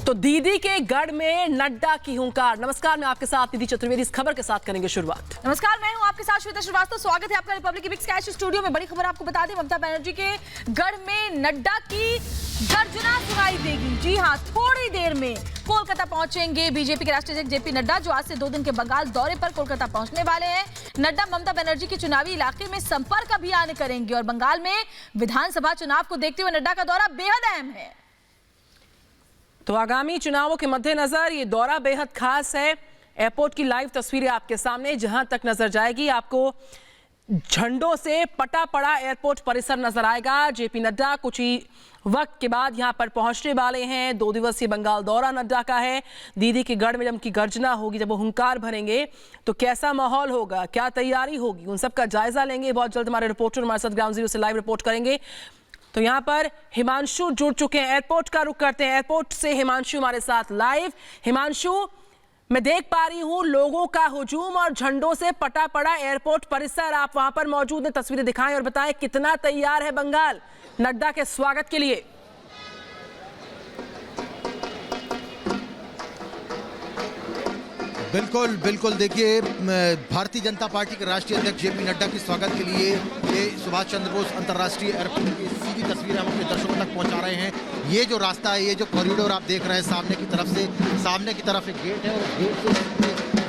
तो दीदी के गढ़ में नड्डा की हुंकार। नमस्कार, मैं आपके साथ निधि चतुर्वेदी। इस खबर के साथ करेंगे शुरुआत। नमस्कार, मैं हूं आपके साथ श्वेता श्रीवास्तव। स्वागत है आपका रिपब्लिक बिग स्काई स्टूडियो में। बड़ी खबर आपको बता दें, ममता बनर्जी के गढ़ में नड्डा की गर्जना सुनाई देगी। जी हां, थोड़ी देर में कोलकाता पहुंचेंगे बीजेपी के राष्ट्रीय अध्यक्ष जेपी नड्डा, जो आज से 2 दिन के बंगाल दौरे पर कोलकाता पहुंचने वाले हैं। नड्डा ममता बनर्जी के चुनावी इलाके में संपर्क अभियान करेंगे और बंगाल में विधानसभा चुनाव को देखते हुए नड्डा का दौरा बेहद अहम है। तो आगामी चुनावों के मद्देनजर ये दौरा बेहद खास है। एयरपोर्ट की लाइव तस्वीरें आपके सामने, जहां तक नजर जाएगी आपको झंडों से पटा पड़ा एयरपोर्ट परिसर नजर आएगा। जेपी नड्डा कुछ ही वक्त के बाद यहां पर पहुंचने वाले हैं। 2 दिवसीय बंगाल दौरा नड्डा का है। दीदी के गढ़ में जब उनकी गर्जना होगी, जब वो हुंकार भरेंगे तो कैसा माहौल होगा, क्या तैयारी होगी, उन सब का जायजा लेंगे। बहुत जल्द हमारे रिपोर्टर हमारे साथ ग्राउंड जीरो से लाइव रिपोर्ट करेंगे। तो यहाँ पर हिमांशु जुड़ चुके हैं। एयरपोर्ट का रुख करते हैं। एयरपोर्ट से हिमांशु हमारे साथ लाइव। हिमांशु, मैं देख पा रही हूँ लोगों का हुजूम और झंडों से पटा पड़ा एयरपोर्ट परिसर। आप वहां पर मौजूद हैं, तस्वीरें दिखाएं और बताएं कितना तैयार है बंगाल नड्डा के स्वागत के लिए। बिल्कुल बिल्कुल, देखिए भारतीय जनता पार्टी के राष्ट्रीय अध्यक्ष जेपी नड्डा के स्वागत के लिए ये सुभाष चंद्र बोस अंतर्राष्ट्रीय एयरपोर्ट की सीधी तस्वीरें हम अपने दर्शकों तक पहुंचा रहे हैं। ये जो रास्ता है, ये जो कॉरिडोर आप देख रहे हैं सामने की तरफ से, सामने की तरफ एक गेट है और गेट से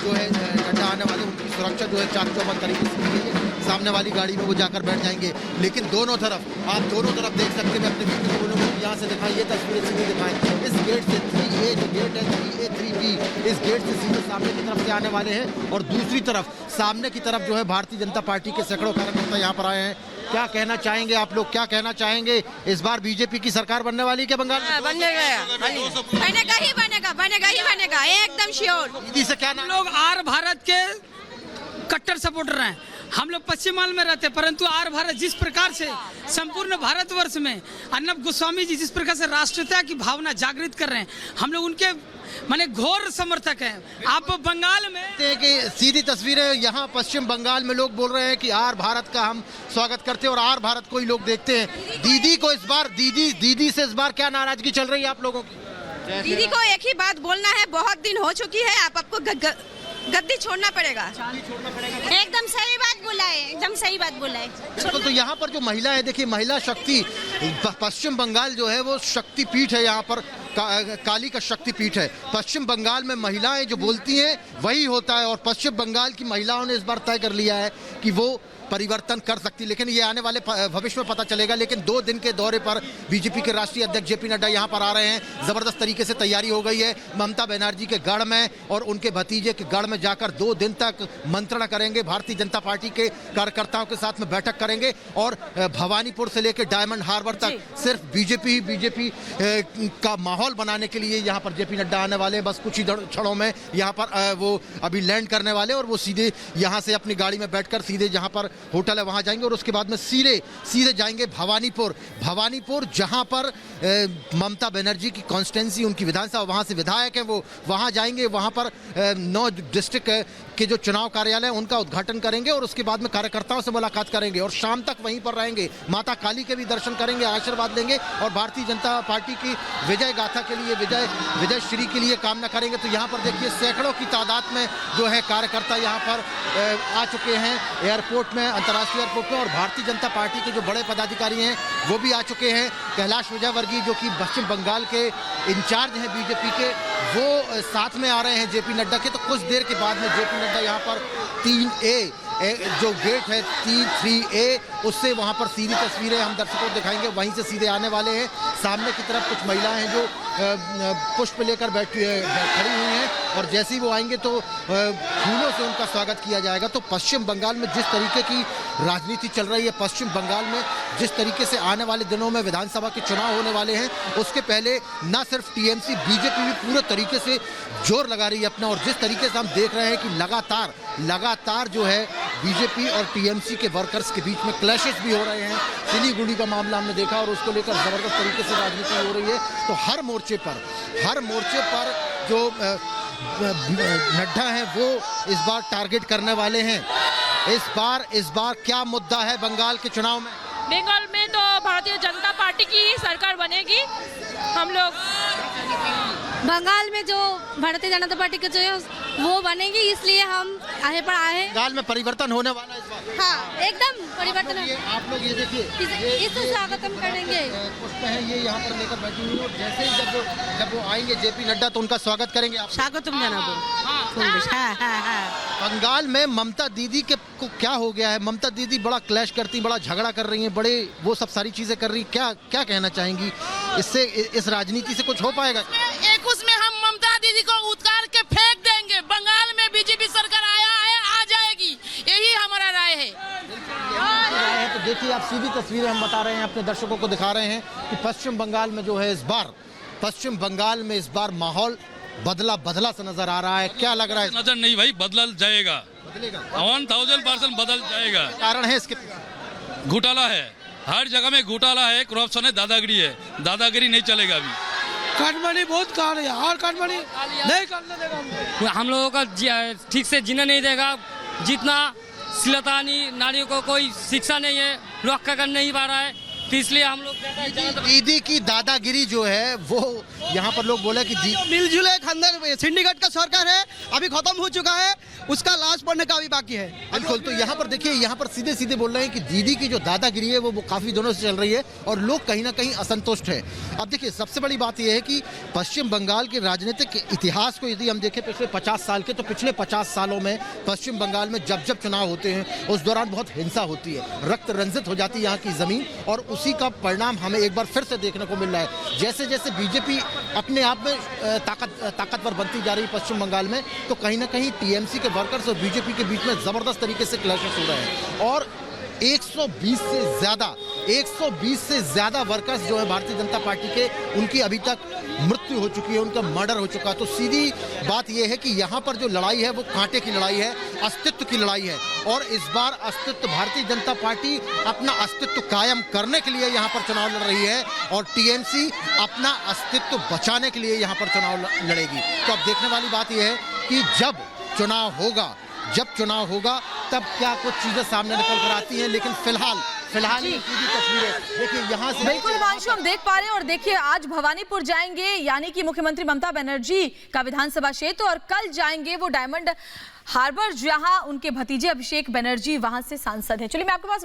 जो है नड्डा आने वाले उनकी सुरक्षा जो है चाक चौबंद तरीके से की गई है। सामने वाली गाड़ी में वो जाकर बैठ जाएंगे, लेकिन दोनों तरफ आप दोनों तरफ देख सकते हैं। अपने वीडियो को बोलूँगा यहाँ से दिखाएं, ये तस्वीरें सीधे दिखाएं। इस गेट से 3A जो गेट है 3A 3B, इस गेट से सीधे सामने की तरफ से आने वाले हैं और दूसरी तरफ सामने की तरफ जो है भारतीय जनता पार्टी के सैकड़ों कार्यकर्ता यहाँ पर आए हैं। क्या कहना चाहेंगे आप लोग, क्या कहना चाहेंगे? इस बार बीजेपी की सरकार बनने वाली है क्या बंगाल में? बनेगा एकदम श्योर। दीदी से क्या नाम? लोग आर भारत के कट्टर सपोर्टर हैं। हम लोग पश्चिम बंगाल में रहते, परंतु आर भारत जिस प्रकार से संपूर्ण भारतवर्ष में अर्नब गोस्वामी जी जिस प्रकार से राष्ट्रीयता की भावना जागृत कर रहे हैं, हम लोग उनके माने घोर समर्थक हैं। आप बंगाल में कि सीधी तस्वीरें यहाँ पश्चिम बंगाल में लोग बोल रहे हैं कि आर भारत का हम स्वागत करते हैं और आर भारत को ही लोग देखते हैं। दीदी को इस बार दीदी से इस बार क्या नाराजगी चल रही है आप लोगों की? दीदी को एक ही बात बोलना है, बहुत दिन हो चुकी है, आपको गद्दी छोड़ना पड़ेगा। एकदम सही बात बोला है, एकदम सही बात बोला है। तो यहाँ पर जो महिला है, देखिए महिला शक्ति, पश्चिम बंगाल जो है वो शक्ति पीठ है। यहाँ पर काली का शक्ति पीठ है। पश्चिम बंगाल में महिलाएं जो बोलती हैं वही होता है और पश्चिम बंगाल की महिलाओं ने इस बार तय कर लिया है कि वो परिवर्तन कर सकती, लेकिन ये आने वाले भविष्य में पता चलेगा। लेकिन 2 दिन के दौरे पर बीजेपी के राष्ट्रीय अध्यक्ष जेपी नड्डा यहाँ पर आ रहे हैं। जबरदस्त तरीके से तैयारी हो गई है। ममता बनर्जी के गढ़ में और उनके भतीजे के गढ़ में जाकर 2 दिन तक मंत्रणा करेंगे। भारतीय जनता पार्टी के कार्यकर्ताओं के साथ में बैठक करेंगे और भवानीपुर से लेकर डायमंड हार्बर तक सिर्फ बीजेपी का माहौल बनाने के लिए यहाँ पर जेपी नड्डा आने वाले हैं। बस कुछ ही क्षणों में यहाँ पर वो अभी लैंड करने वाले और वो सीधे यहाँ से अपनी गाड़ी में बैठकर सीधे जहाँ पर होटल है वहां जाएंगे और उसके बाद में सीधे जाएंगे भवानीपुर जहां पर ममता बनर्जी की कॉन्स्टिट्यूंसी, उनकी विधानसभा, वहां से विधायक है वो, वहां जाएंगे। वहां पर 9 डिस्ट्रिक्ट के जो चुनाव कार्यालय उनका उद्घाटन करेंगे और उसके बाद में कार्यकर्ताओं से मुलाकात करेंगे और शाम तक वहीं पर रहेंगे। माता काली के भी दर्शन करेंगे, आशीर्वाद लेंगे और भारतीय जनता पार्टी की विजय गाथा के लिए, विजय श्री के लिए कामना करेंगे। तो यहाँ पर देखिए सैकड़ों की तादाद में जो है कार्यकर्ता यहाँ पर आ चुके हैं एयरपोर्ट में, अंतर्राष्ट्रीय एयरपोर्ट में। और भारतीय जनता पार्टी के जो बड़े पदाधिकारी हैं वो भी आ चुके हैं। कैलाश विजयवर्गीय जो कि पश्चिम बंगाल के इंचार्ज हैं बीजेपी के, वो साथ में आ रहे हैं जेपी नड्डा के। तो कुछ देर के बाद में जेपी नड्डा यहाँ पर 3A जो गेट है 3A, उससे वहाँ पर सीधी तस्वीरें हम दर्शकों को दिखाएंगे, वहीं से सीधे आने वाले हैं। सामने की तरफ कुछ महिलाएं हैं जो पुष्प लेकर खड़ी हुई हैं और जैसे ही वो आएंगे तो फूलों से उनका स्वागत किया जाएगा। तो पश्चिम बंगाल में जिस तरीके की राजनीति चल रही है, पश्चिम बंगाल में जिस तरीके से आने वाले दिनों में विधानसभा के चुनाव होने वाले हैं, उसके पहले न सिर्फ टीएमसी, बीजेपी भी पूरे तरीके से जोर लगा रही है अपना। और जिस तरीके से हम देख रहे हैं कि लगातार जो है बीजेपी और टीएमसी के वर्कर्स के बीच में क्लैशेस भी हो रहे हैं। सिलीगुड़ी का मामला हमने देखा और उसको लेकर जबरदस्त तरीके से राजनीति हो रही है। तो हर मोर्चे पर जो नड्डा है वो इस बार टारगेट करने वाले हैं। इस बार क्या मुद्दा है बंगाल के चुनाव में? बंगाल में तो भारतीय जनता पार्टी की सरकार बनेगी। हम लोग बंगाल में जो भारतीय जनता पार्टी के जो है वो बनेगी, इसलिए हम आगे पर आए हैं। बंगाल में परिवर्तन होने वाला है इस बार। हाँ, एकदम परिवर्तन है। आप लोग ये देखिए, इस स्वागतम करेंगे। पुष्प है ये यहाँ पर लेकर बैठी हुई है, और जैसे ही जब वो आएंगे जेपी नड्डा तो उनका स्वागत करेंगे आप। स्वागतम हाँ। बंगाल में ममता दीदी के को क्या हो गया है? ममता दीदी बड़ा क्लैश करती, बड़ा झगड़ा कर रही हैं, बड़े वो सब सारी चीजें कर रही हैं। क्या कहना चाहेंगी? इससे इस राजनीति से कुछ हो पाएगा? 21 में हम ममता दीदी को उतार के फेंक देंगे। बंगाल में बीजेपी सरकार आ जाएगी, यही हमारा राय है। तो देखिए, आप सीधी तस्वीरें हम बता रहे हैं, अपने दर्शकों को दिखा रहे हैं कि पश्चिम बंगाल में जो है पश्चिम बंगाल में इस बार माहौल बदला सा नजर आ रहा है। क्या लग रहा है? नजर नहीं भाई, बदल जाएगा, बदलेगा? 1000% बदल जाएगा। कारण है इसके? घोटाला है, हर जगह में घोटाला है, करप्शन है, दादागिरी है। दादागिरी नहीं चलेगा अभी। काटमानी बहुत काल है और काटमानी नहीं करने देगा हमको। हम लोगों का ठीक से जीने नहीं देगा। जितना श्लीलतानी नारियों को कोई शिक्षा नहीं है, रक्षा कर नहीं पा रहा है, तो इसलिए हम लोग दीदी की दादागिरी जो है वो यहाँ पर लोग बोले कि मिलजुल एक अंदर सिंडिकेट का सरकार है, अभी खत्म हो चुका है, उसका लास्ट पढ़ने का अभी बाकी है। बिल्कुल। तो यहाँ पर देखिए, यहाँ पर सीधे सीधे बोल रहे हैं कि दीदी की जो दादागिरी है वो काफी दिनों से चल रही है और लोग कहीं ना कहीं असंतुष्ट है। अब देखिए, सबसे बड़ी बात यह है कि पश्चिम बंगाल के राजनीतिक इतिहास को यदि हम देखें पिछले 50 साल के, तो पिछले 50 सालों में पश्चिम बंगाल में जब चुनाव होते हैं उस दौरान बहुत हिंसा होती है, रक्त रंजित हो जाती है यहाँ की जमीन, और उसी का परिणाम हमें एक बार फिर से देखने को मिल रहा है। जैसे जैसे बीजेपी अपने आप में ताकतवर बनती जा रही है पश्चिम बंगाल में, तो कहीं ना कहीं टीएमसी के वर्कर्स और बीजेपी के बीच में जबरदस्त तरीके से क्लैशेस हो रहे हैं, और 120 से ज्यादा वर्कर्स जो है भारतीय जनता पार्टी के, उनकी अभी तक मृत्यु हो चुकी है, उनका मर्डर हो चुका है। तो सीधी बात यह है कि यहाँ पर जो लड़ाई है वो कांटे की लड़ाई है, अस्तित्व की लड़ाई है, और इस बार अस्तित्व भारतीय जनता पार्टी अपना अस्तित्व कायम करने के लिए यहाँ पर चुनाव लड़ रही है, और टीएमसी अपना अस्तित्व बचाने के लिए यहाँ पर चुनाव लड़ेगी। तो अब देखने वाली बात यह है कि जब चुनाव होगा तब क्या कुछ चीजें सामने निकल कर आती हैं, लेकिन फिलहाल ये सीधी तस्वीरें देखिए यहाँ से। बिल्कुल हिमांशु, हम देख पा रहे हैं, और देखिए आज भवानीपुर जाएंगे यानी कि मुख्यमंत्री ममता बनर्जी का विधानसभा क्षेत्र, और कल जाएंगे वो डायमंड हार्बर जहां उनके भतीजे अभिषेक बनर्जी वहां से सांसद हैं। चलिए मैं आपके पास